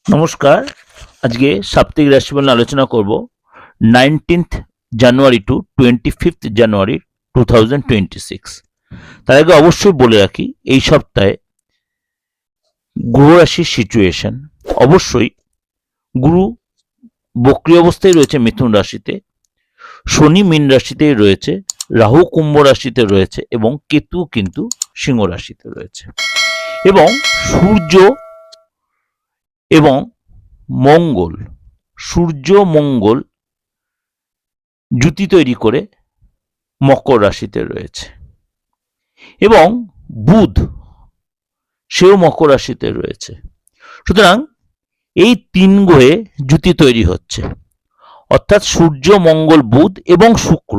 নমস্কার। আজকে সাপ্তাহিক রাশিফল নিয়ে আলোচনা করব 19th জানুয়ারি টু 25th জানুয়ারি 2026। তার আগে অবশ্যই বলে রাখি, এই সপ্তাহে গ্রহ রাশির সিচুয়েশন। অবশ্যই গুরু বক্রী অবস্থায় রয়েছে মিথুন রাশিতে, শনি মীন রাশিতেই রয়েছে, রাহু কুম্ভ রাশিতে রয়েছে এবং কেতু কিন্তু সিংহ রাশিতে রয়েছে। এবং সূর্য এবং মঙ্গল, সূর্য মঙ্গল জুতি তৈরি করে মকর রাশিতে রয়েছে এবং বুধ সেও মকর রাশিতে রয়েছে। সুতরাং এই তিন গ্রহে জুতি তৈরি হচ্ছে, অর্থাৎ সূর্য মঙ্গল বুধ এবং শুক্র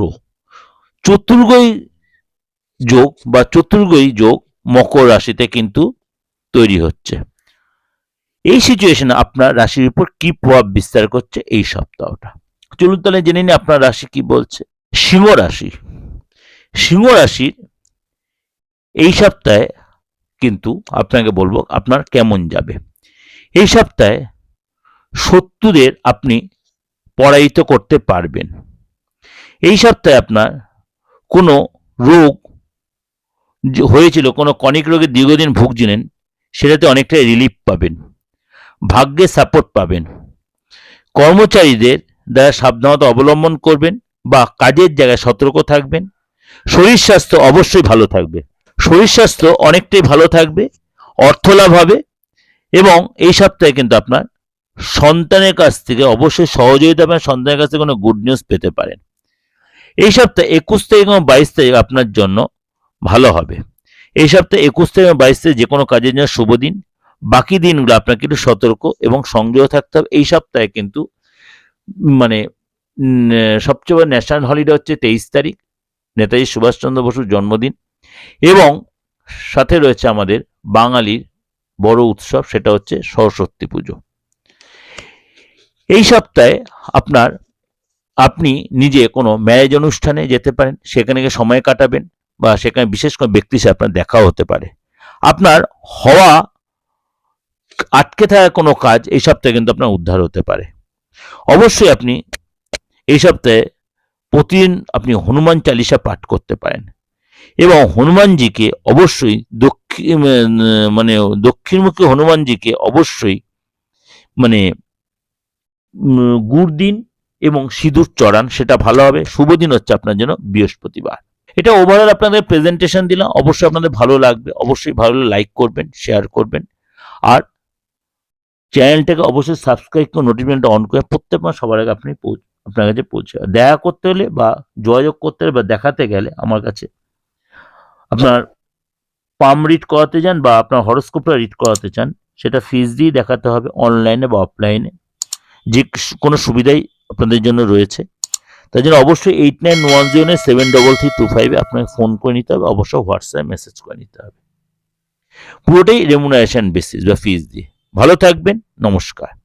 চতুর্গ্রহী যোগ বা চতুর্গ্রহী যোগ মকর রাশিতে কিন্তু তৈরি হচ্ছে। এই সিচুয়েশনে আপনার রাশির উপর কি প্রভাব বিস্তার করছে এই সপ্তাহটা, চলুন তাহলে জেনে নিই আপনার রাশি কি বলছে। সিংহ রাশি, সিংহ রাশির এই সপ্তাহে কিন্তু আপনাকে বলবো আপনার কেমন যাবে। এই সপ্তাহে শত্রুদের আপনি পরাজিত করতে পারবেন। এই সপ্তাহে আপনার কোনো রোগ হয়েছিল, কোনো কনিক রোগে দীর্ঘদিন ভুগছিলেন, সেটাতে অনেকটাই রিলিফ পাবেন, ভাগ্যে সাপোর্ট পাবেন। কর্মচারীদের দ্বারা সাবধানতা অবলম্বন করবেন বা কাজের জায়গায় সতর্ক থাকবেন। শরীর স্বাস্থ্য অবশ্যই ভালো থাকবে, শরীর স্বাস্থ্য অনেকটাই ভালো থাকবে, অর্থ লাভ হবে এবং এই সপ্তাহে কিন্তু আপনার সন্তানের কাছ থেকে অবশ্যই সহযোগিতা পাবেন, সন্তানের কাছ থেকে কোনো গুড নিউজ পেতে পারেন। এই সপ্তাহে 21 তারিখ এবং 22 তারিখ আপনার জন্য ভালো হবে। এই সপ্তাহে 21 তারিখ এবং 22 তারিখ যে কোনো কাজের জন্য শুভ দিন। বাকি দিনগুলো আপনাকে একটু সতর্ক এবং সংযত থাকতে হবে। এই সপ্তাহে কিন্তু মানে সবচেয়ে বড় ন্যাশনাল হলিডে হচ্ছে 23 তারিখ, নেতাজি সুভাষচন্দ্র বসুর জন্মদিন, এবং সাথে রয়েছে আমাদের বাঙালির বড় উৎসব, সেটা হচ্ছে সরস্বতী পুজো। এই সপ্তাহে আপনি নিজে কোনো ম্যারেজ অনুষ্ঠানে যেতে পারেন, সেখানে গিয়ে সময় কাটাবেন বা সেখানে বিশেষ কোনো ব্যক্তির সাথে আপনার দেখাও হতে পারে। আপনার হওয়া আটকে থাকা কোনো কাজ এই সপ্তাহে কিন্তু আপনার উদ্ধার হতে পারে। অবশ্যই আপনি এই সপ্তাহে প্রতিদিন আপনি হনুমান চালিসা পাঠ করতে পারেন এবং হনুমানজিকে অবশ্যই দক্ষিণমুখী হনুমানজিকে অবশ্যই গুড় দিন এবং সিঁদুর চড়ান, সেটা ভালো হবে। শুভ দিন হচ্ছে আপনার জন্য বৃহস্পতিবার। এটা ওভারঅল আপনাদের প্রেজেন্টেশন দিলাম, অবশ্যই আপনাদের ভালো লাগবে। অবশ্যই ভালো লাইক করবেন, শেয়ার করবেন, আর চ্যানেলটাকে অবশ্যই সাবস্ক্রাইব করে নোটিফিকেশনটা অন করে প্রত্যেক মাস সবার আগে আপনার কাছে পৌঁছে। দেখা করতে হলে বা যোগাযোগ করতে হলে বা দেখাতে গেলে আমার কাছে আপনার পাম রিড করাতে যান বা আপনার হরোস্কোপটা রিড করাতে চান, সেটা ফিস দিয়ে দেখাতে হবে, অনলাইনে বা অফলাইনে, যে কোনো সুবিধাই আপনাদের জন্য রয়েছে। তাই জন্য অবশ্যই 8910733325 আপনাকে ফোন করে নিতে হবে, অবশ্যই হোয়াটসঅ্যাপে মেসেজ করে নিতে হবে। পুরোটাই রেমুনারেশন বেসিস বা ফিস দিয়ে। ভালো থাকবেন, নমস্কার।